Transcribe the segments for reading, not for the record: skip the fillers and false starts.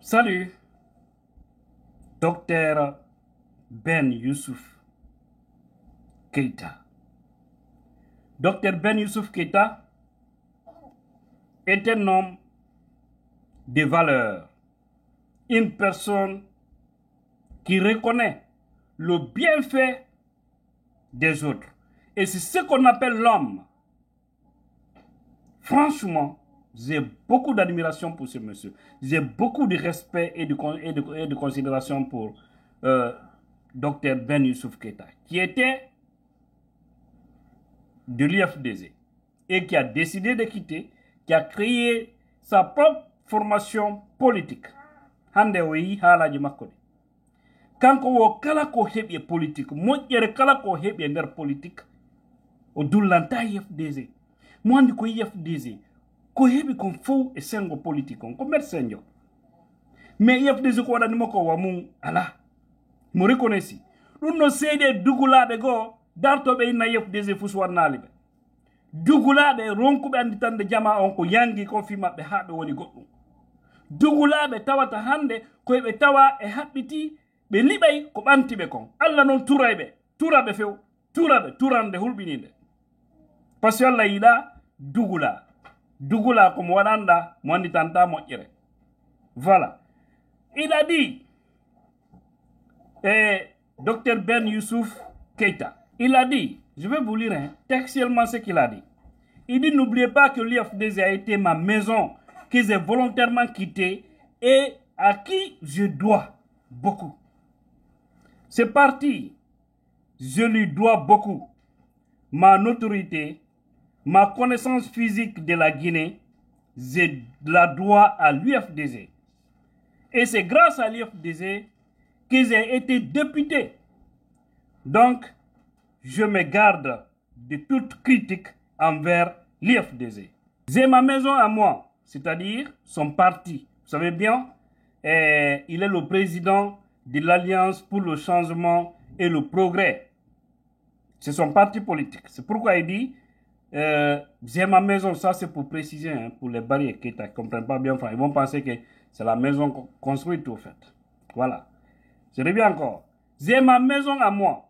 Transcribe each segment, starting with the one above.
Salut, docteur Ben Youssouf Keïta. Docteur Ben Youssouf Keïta est un homme de valeur, une personne qui reconnaît le bienfait des autres. Et c'est ce qu'on appelle l'homme. Franchement, j'ai beaucoup d'admiration pour ce monsieur. J'ai beaucoup de respect et de considération pour Dr Ben Youssouf Keïta, qui était de l'IFDZ et qui a décidé de quitter, qui a créé sa propre formation politique. Hande oui halaji makko. Kanko wo kala ko heɓi politique, moƴƴere kala ko heɓi nder politique, o dullanta IFDZ. Mo andi ko IFDZ ko heɓi kon fof e sengo politique on ko médecin jo. Mais IFDZ ko waɗanimo ko wamu ala mo reconnaissi ɗum no seeɗe dugulaɓe goo dartoɓe inna IFDZ fus wannali ɓe dugulaɓe ronkuɓe anditande jama on ko yangi kon fi maɓɓe ha ɓe woni goɗɗum. Dugulaɓe tawata hande koyeɓe tawa e haɓɓiti ɓe liɓay ko ɓantiɓe kon. Allah noon turayɓe turaɓe few turaɓe turande hulɓininde par ce que Allah yiɗa dugula ko mo waɗanɗa mo anditanta moƴƴere. Voilà, il a dit Dr Ben Youssouf Keïta, il a dit, je vais vous lire textuellement ce qu'il a dit. Il dit, n'oubliez pas que l'IFDZ a été ma maison que j'ai volontairement quittée et à qui je dois beaucoup. Ce parti, je lui dois beaucoup. Ma notoriété, ma connaissance physique de la Guinée, je la dois à l'IFDZ. Et c'est grâce à l'IFDZ que j'ai été député. Donc, je me garde de toute critique envers l'IFDZ. J'ai ma maison à moi, c'est-à-dire son parti. Vous savez bien, il est le président de l'Alliance pour le changement et le progrès. C'est son parti politique. C'est pourquoi il dit, j'ai ma maison, ça c'est pour préciser, hein, pour les barrières qui ne comprennent pas bien. Ils vont penser que c'est la maison construite au fait. Voilà. Je reviens encore. J'ai ma maison à moi.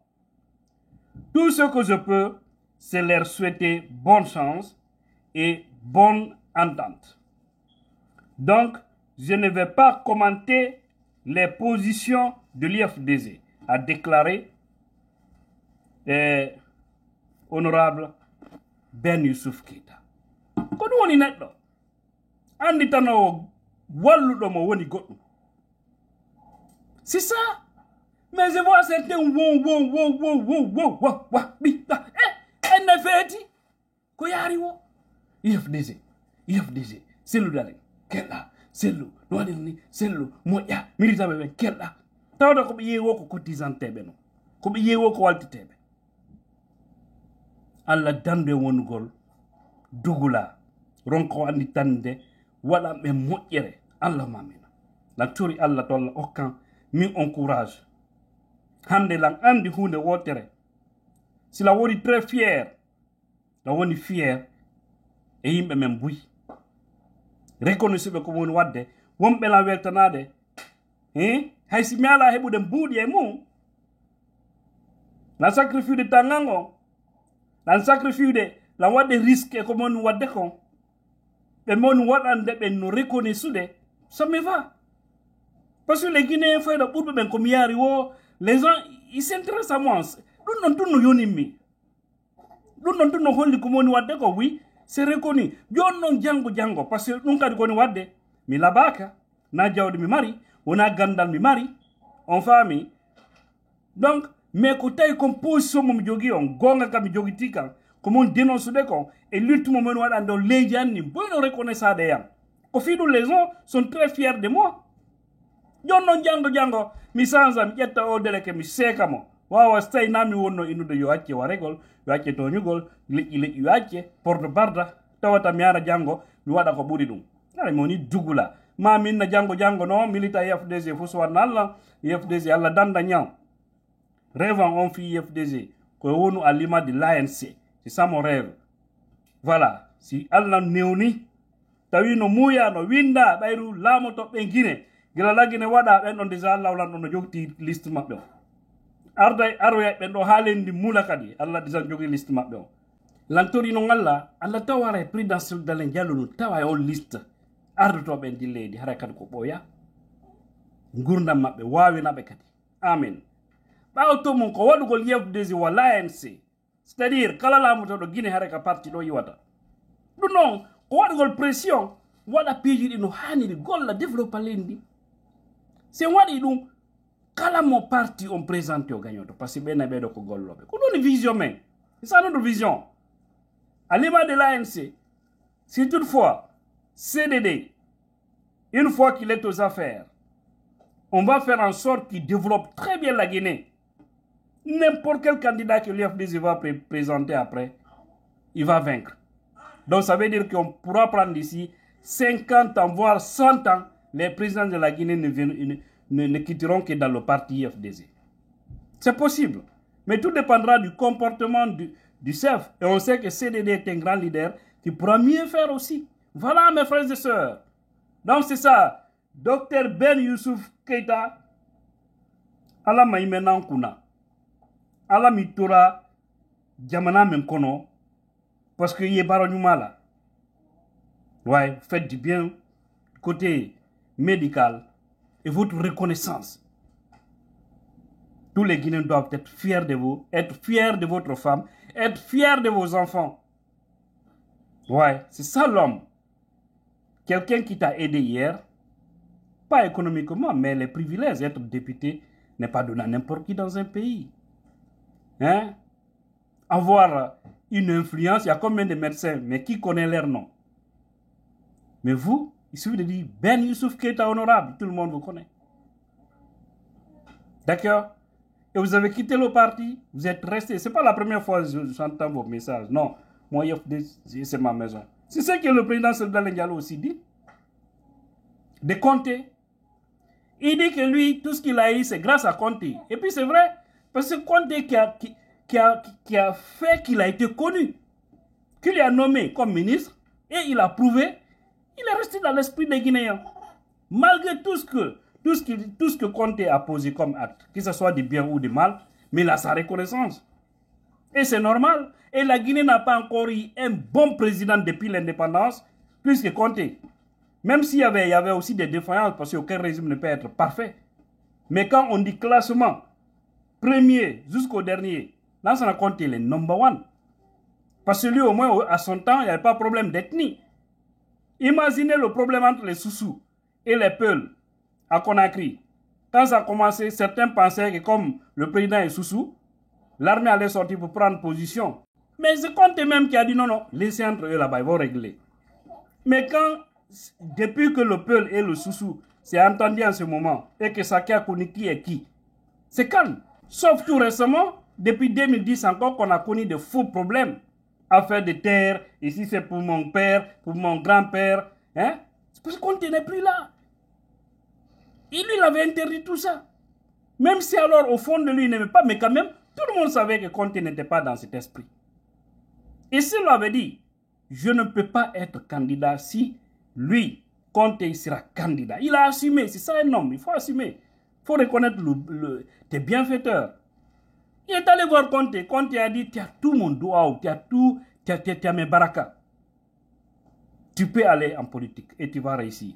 Tout ce que je peux, c'est leur souhaiter bonne chance et bonne entente. Donc, je ne vais pas commenter les positions de l'IFDZ, a déclaré honorable Ben Youssouf Keïta. Ko ɗum woni neɗɗo andi tan o walluɗo mo woni goɗɗum. C'est ça. Mais je vois certains enne feeti ko yaari wo IFDZ sellu dalen keɗɗa sellu no waɗir ni sellu moƴƴa militaɓe ɓen keɗɗa tawata koɓe yeewo ko cotisanteɓe no koɓe yeewo ko waltiteɓe. Allah dande wonugol dugula ronko andi tande waɗanɓe moƴƴere Allah mamina lan tori Allah to Allah hokkan min encourage. Hande lan andi hunde wotere. Si la woni très fier, la woni fier e yimɓe men buy. Reconnaissez ko woni wadde wonɓe lan weltanade hay si mi ala heɓude mbuuɗi e mum lan sacrifice tangal ngon lan sacrifice lan wadde risque e ko moni wadde kon ɓe moni waɗande ɓen no reconnaissude ça me va. Parce que les Guinéens font le boulot ben comme hier, les gens ils s'intéressent à moi. Nous non tous nous yonimi. Nous non tous nous holli comme on wadde ko oui, c'est reconnu. Yon non jango parce que nous kadi ko ni wadde mi labaka na jawdi mi mari, ona gandal mi mari, on famille. Donc mais ko tay comme position mo jogi on gonga kam jogi tika comme on dénonce de kon et lutte mo men wadande on leji anni bono reconnaissance de yam. Au final les gens sont très fiers de moi. Jonno jango mi sanza mi ƴetta o deleke mi seeka mo wawa so tawi nami wonno innude yo acce waregol yo acce toñugol leƴƴi yo acce porte barda tawata mi ara jango mi waɗa ko ɓuri ɗum ara mi woni dugula ma minna jango no milita IFDZ fof so wanna Allah IFDZ Allah danda ñaw rêve on fi IFDZ ko wonu à l'image de l'ANC c'est ça mon rêve. Voilà, si Allah newni tawi no muuya no winda ɓayru laamotoɓɓe Guinée gila la Guinée wada ben on déjà lawlan on jogti liste mabbe arday arwe ben do halendi mula kadi Allah déjà jogi liste mabbe lantori no ngalla Allah taware présidentiel dalen jallu no tawa on liste ardo to ben dilledi hara kadi ko boya gurdam mabbe wawi nabe kadi amen bawto mon ko wadu gol yefdesi wala ANC c'est-à-dire kala la moto do Guinée hara ka parti do yiwata du non ko wadu gol pression wada peji no hani gol la développer lendi c'est wadi dum kala mo parti on présente au gagnant parce que ben be do ko gollobe ko don vision men c'est ça notre vision à l'image de l'ANC si toutefois CDD une fois qu'il est aux affaires on va faire en sorte qu'il développe très bien la Guinée. N'importe quel candidat que l'UFDG va présenter après, il va vaincre. Donc ça veut dire qu'on pourra prendre d'ici 50 ans, voire 100 ans, les présidents de la Guinée ne quitteront que dans le parti UFDG. C'est possible. Mais tout dépendra du comportement du chef. Et on sait que CDD est un grand leader qui pourra mieux faire aussi. Voilà mes frères et sœurs. Donc c'est ça. Dr Ben Youssouf Keita, ala maïmena kuna, ala mitora jamana menkono, parce que yé baronyumala. Ouais, faites du bien côté médical et votre reconnaissance. Tous les Guinéens doivent être fiers de vous, être fiers de votre femme, être fiers de vos enfants. Ouais, c'est ça l'homme. Quelqu'un qui t'a aidé hier, pas économiquement, mais les privilèges d'être député n'est pas donné à n'importe qui dans un pays. Hein? Avoir une influence, il y a combien de médecins, mais qui connaît leur nom? Mais vous, il suffit de dire Ben Youssouf Keita honorable, tout le monde vous connaît. D'accord? Et vous avez quitté le parti, vous êtes resté. Ce n'est pas la première fois que j'entends vos messages. Non, moi, c'est ma maison. C'est ce que le président Seydou Diallo aussi dit. De Conté. Il dit que lui, tout ce qu'il a eu, c'est grâce à Conté. Et puis c'est vrai, parce que Conté qui a fait qu'il a été connu, qu'il a nommé comme ministre, et il a prouvé, il est resté dans l'esprit des Guinéens. Malgré tout ce que Conté a posé comme acte, que ce soit du bien ou du mal, mais il a sa reconnaissance. Et c'est normal. Et la Guinée n'a pas encore eu un bon président depuis l'indépendance, plus que Conté. Même s'il y avait aussi des défaillances, parce qu'aucun régime ne peut être parfait. Mais quand on dit classement, premier jusqu'au dernier, là, ça a compté les number one. Parce que lui, au moins, à son temps, il n'y avait pas de problème d'ethnie. Imaginez le problème entre les Soussous et les Peuls à Conakry. Quand ça a commencé, certains pensaient que comme le président est Soussou, l'armée allait sortir pour prendre position. Mais c'est Conté même qui a dit non, non, laissez entre eux là-bas, ils vont régler. Mais quand... Depuis que le Peul et le Soussou s'est entendu en ce moment et que Sakia a connu qui est qui, c'est calme. Sauf tout récemment, depuis 2010 encore, qu'on a connu de faux problèmes. Affaire de terre, ici c'est pour mon père, pour mon grand-père. Hein? C'est parce qu'on n'est plus là. Il lui avait interdit tout ça. Même si alors au fond de lui il n'aimait pas, mais quand même, tout le monde savait que Conté n'était pas dans cet esprit. Et s'il avait dit, je ne peux pas être candidat si lui, Conté sera candidat. Il a assumé, c'est ça un homme, il faut assumer. Il faut reconnaître tes bienfaiteurs. Il est allé voir Conté. Conté a dit, tu as tout mon doigt, tu as tout, tu as mes barakas. Tu peux aller en politique et tu vas réussir.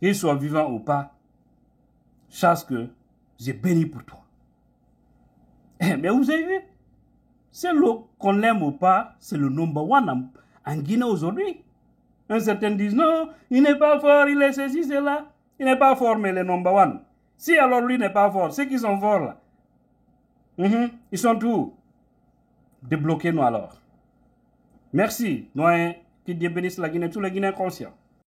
Qu'il soit vivant ou pas, chasse que j'ai béni pour toi. Mais vous avez vu, c'est qu'on l'aime ou pas, c'est le number one en Guinée aujourd'hui. Un certain disent non, il n'est pas fort, il est ceci, c'est là. Il n'est pas fort, mais le number one. Si alors lui n'est pas fort, ceux qui sont forts là, ils sont tous. Débloquez-nous alors. Merci, Noël, que Dieu bénisse la Guinée, tous les Guinéens conscients.